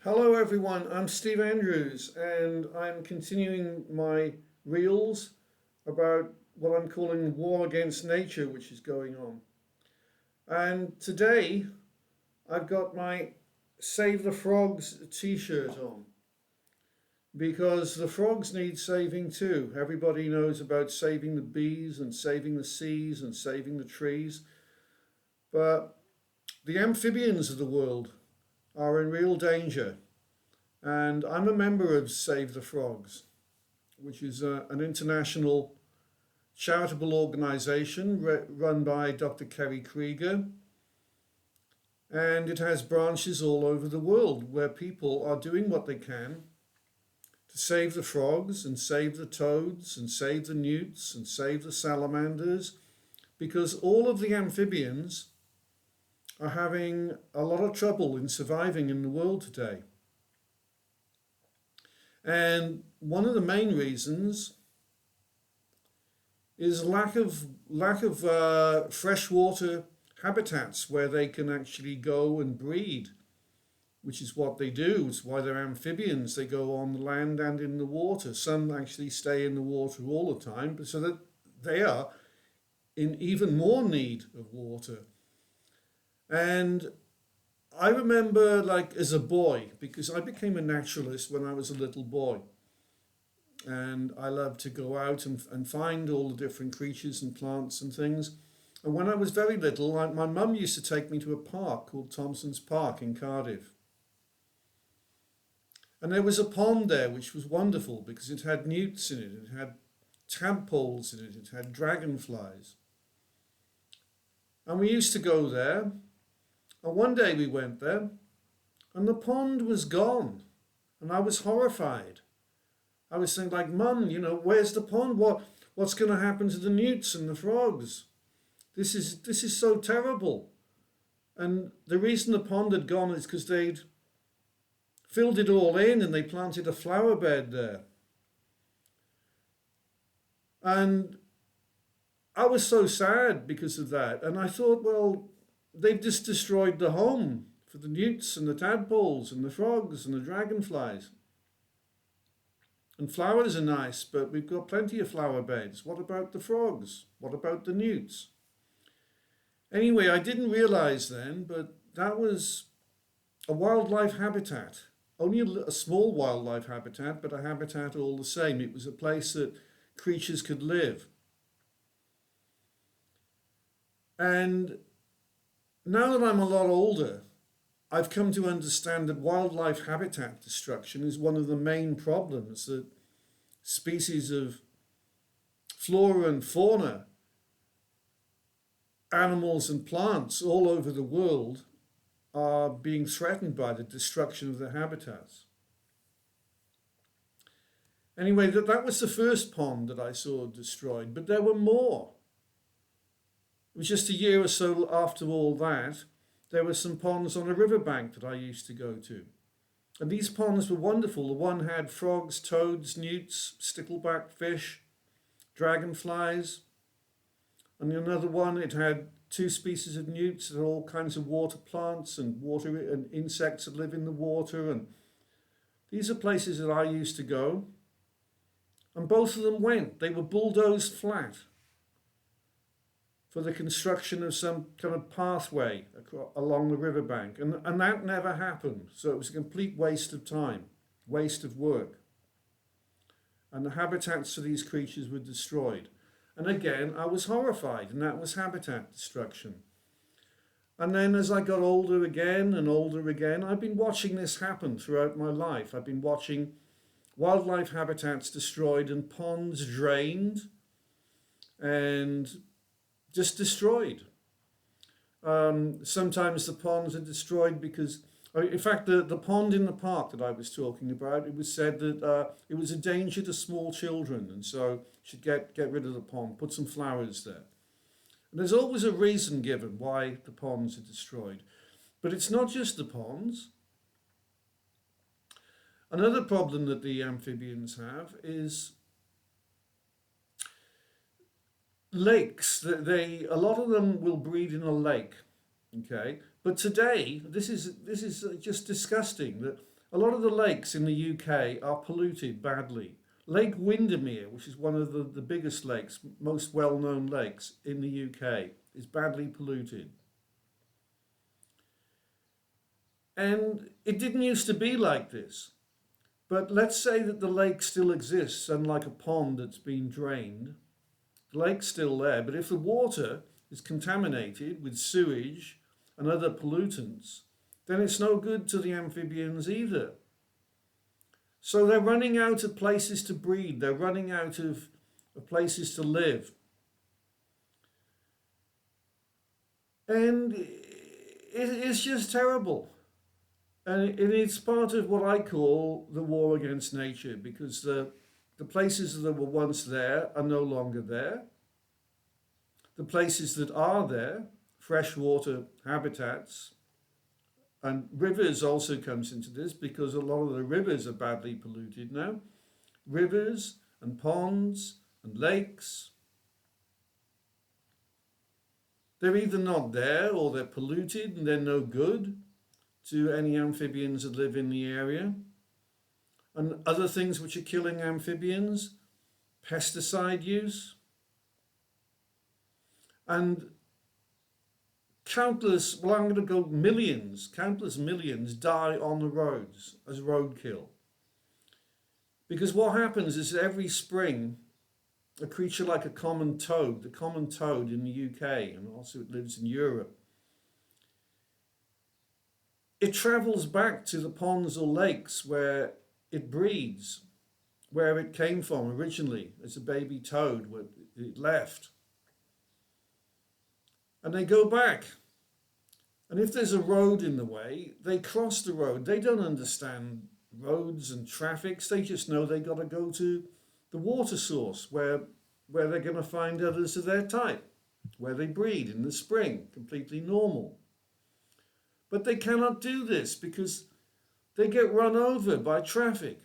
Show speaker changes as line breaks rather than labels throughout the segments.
Hello everyone, I'm Steve Andrews and I'm continuing my reels about what I'm calling war against nature which is going on. And today I've got my Save the Frogs t-shirt on because the frogs need saving too. Everybody knows about saving the bees and saving the seas and saving the trees, but the amphibians of the world are in real danger. And I'm a member of Save the Frogs, which is an international charitable organization run by Dr. Kerry Krieger. And it has branches all over the world where people are doing what they can to save the frogs and save the toads and save the newts and save the salamanders, because all of the amphibians are having a lot of trouble in surviving in the world today. And one of the main reasons is lack of freshwater habitats where they can actually go and breed, which is what they do. It's why they're amphibians. They go on the land and in the water. Some actually stay in the water all the time, so that they are in even more need of water. And I remember, like, as a boy, because I became a naturalist when I was a little boy. And I loved to go out and find all the different creatures and plants and things. And when I was very little, my mum used to take me to a park called Thompson's Park in Cardiff. And there was a pond there which was wonderful because it had newts in it, it had tadpoles in it, it had dragonflies. And we used to go there. And one day we went there and the pond was gone. And I was horrified. I was saying, like, Mum, where's the pond? What's going to happen to the newts and the frogs? This is so terrible. And the reason the pond had gone is because they'd filled it all in and they planted a flower bed there. And I was so sad because of that. And I thought, well, they've just destroyed the home for the newts and the tadpoles and the frogs and the dragonflies. And flowers are nice, but we've got plenty of flower beds. What about the frogs? What about the newts? Anyway, I didn't realize then, but that was a wildlife habitat. Only a small wildlife habitat, but a habitat all the same. It was a place that creatures could live. And now that I'm a lot older, I've come to understand that wildlife habitat destruction is one of the main problems that species of flora and fauna, animals and plants all over the world are being threatened by the destruction of their habitats. Anyway, that was the first pond that I saw destroyed, but there were more. It was just a year or so after all that, there were some ponds on a riverbank that I used to go to. And these ponds were wonderful. The one had frogs, toads, newts, stickleback fish, dragonflies. And another one, it had two species of newts and all kinds of water plants and water and insects that live in the water. And these are places that I used to go. And both of them went. They were bulldozed flat for the construction of some kind of pathway along the riverbank. And that never happened. So it was a complete waste of time, waste of work. And the habitats for these creatures were destroyed. And again, I was horrified, and that was habitat destruction. And then as I got older again and older again, I've been watching this happen throughout my life. I've been watching wildlife habitats destroyed and ponds drained and just destroyed. Sometimes the ponds are destroyed because, in fact, the pond in the park that I was talking about, it was said that it was a danger to small children, and so you should get rid of the pond, put some flowers there. And there's always a reason given why the ponds are destroyed. But it's not just the ponds. Another problem that the amphibians have is lakes. A lot of them will breed in a lake, okay? But today, this is just disgusting that A lot of the lakes in the UK are polluted badly. Lake Windermere, which is one of the biggest lakes, most well-known lakes in the UK, is badly polluted. And it didn't used to be like this. But let's say that the lake still exists, unlike a pond that's been drained. The lake's still there, but if the water is contaminated with sewage and other pollutants, then it's no good to the amphibians either. So they're running out of places to breed, they're running out of places to live. And it's just terrible. And it's part of what I call the war against nature, because the places that were once there are no longer there. The places that are there, freshwater habitats, and rivers also comes into this because a lot of the rivers are badly polluted now. Rivers and ponds and lakes, they're either not there or they're polluted and they're no good to any amphibians that live in the area. And other things which are killing amphibians, pesticide use, and countless, well, I'm going to go millions, countless millions die on the roads as roadkill. Because what happens is every spring, a creature like a common toad, the common toad in the UK, and also it lives in Europe, it travels back to the ponds or lakes where it breeds, where it came from originally as a baby toad, where it left. And they go back. And if there's a road in the way, they cross the road. They don't understand roads and traffics. They just know they got to go to the water source where they're going to find others of their type, where they breed in the spring, completely normal. But they cannot do this because they get run over by traffic.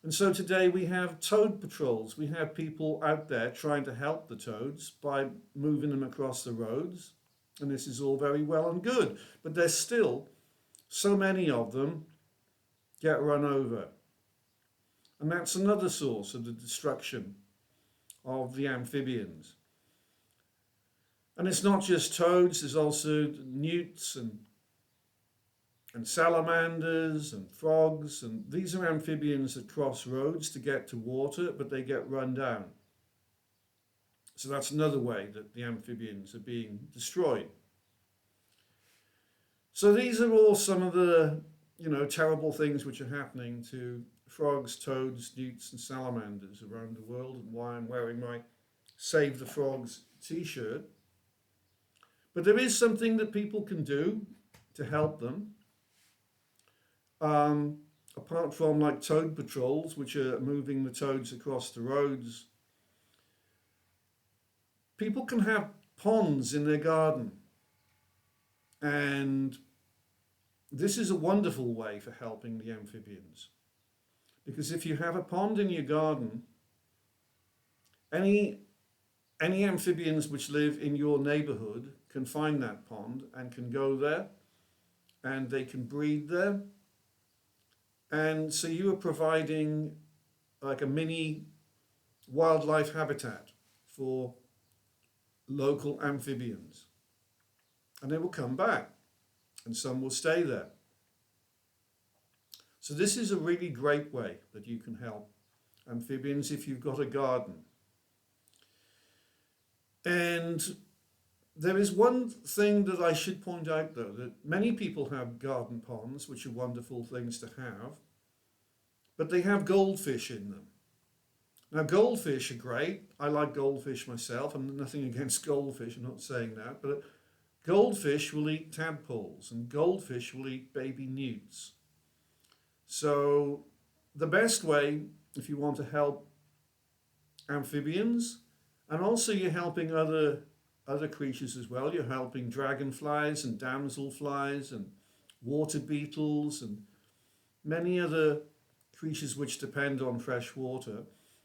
And so today we have toad patrols. We have people out there trying to help the toads by moving them across the roads. And this is all very well and good. But there's still so many of them get run over. And that's another source of the destruction of the amphibians. And it's not just toads, there's also newts and salamanders and frogs, and these are amphibians that cross roads to get to water, but they get run down. So that's another way that the amphibians are being destroyed. So these are all some of the, terrible things which are happening to frogs, toads, newts and salamanders around the world, and why I'm wearing my Save the Frogs t-shirt. But there is something that people can do to help them. Apart from like toad patrols, which are moving the toads across the roads, people can have ponds in their garden. And this is a wonderful way for helping the amphibians. Because if you have a pond in your garden, any amphibians which live in your neighborhood can find that pond and can go there, and they can breed there. And so you are providing like a mini wildlife habitat for local amphibians. And they will come back, and some will stay there. So this is a really great way that you can help amphibians if you've got a garden. And there is one thing that I should point out, though, that many people have garden ponds, which are wonderful things to have, but they have goldfish in them. Now, goldfish are great. I like goldfish myself. I'm nothing against goldfish, I'm not saying that, but goldfish will eat tadpoles and goldfish will eat baby newts. So the best way, if you want to help amphibians, and also you're helping other creatures as well. You're helping dragonflies and damselflies and water beetles and many other creatures which depend on fresh water.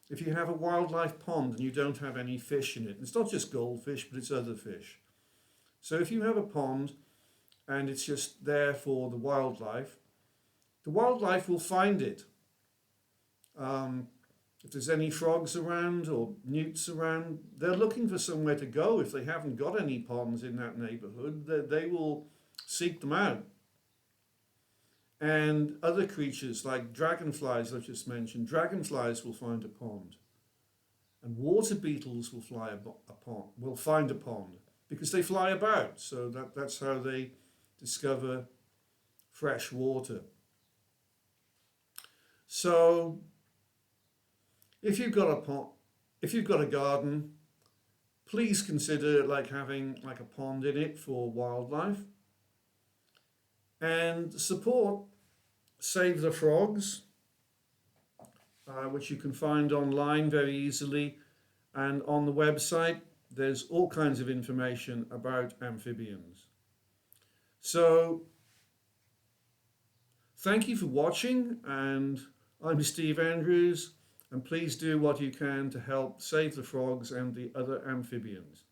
If you have a wildlife pond and you don't have any fish in it, it's not just goldfish, but it's other fish. So if you have a pond and it's just there for the wildlife, The wildlife will find it. If there's any frogs around or newts around, they're looking for somewhere to go. If they haven't got any ponds in that neighborhood, they will seek them out. And other creatures like dragonflies, I just mentioned, dragonflies will find a pond. And water beetles will find a pond because they fly about. So that's how they discover fresh water. So if you've got a garden, please consider having a pond in it for wildlife, and support Save the Frogs, which you can find online very easily, and on the website there's all kinds of information about amphibians. So thank you for watching, and I'm Steve Andrews. And please do what you can to help save the frogs and the other amphibians.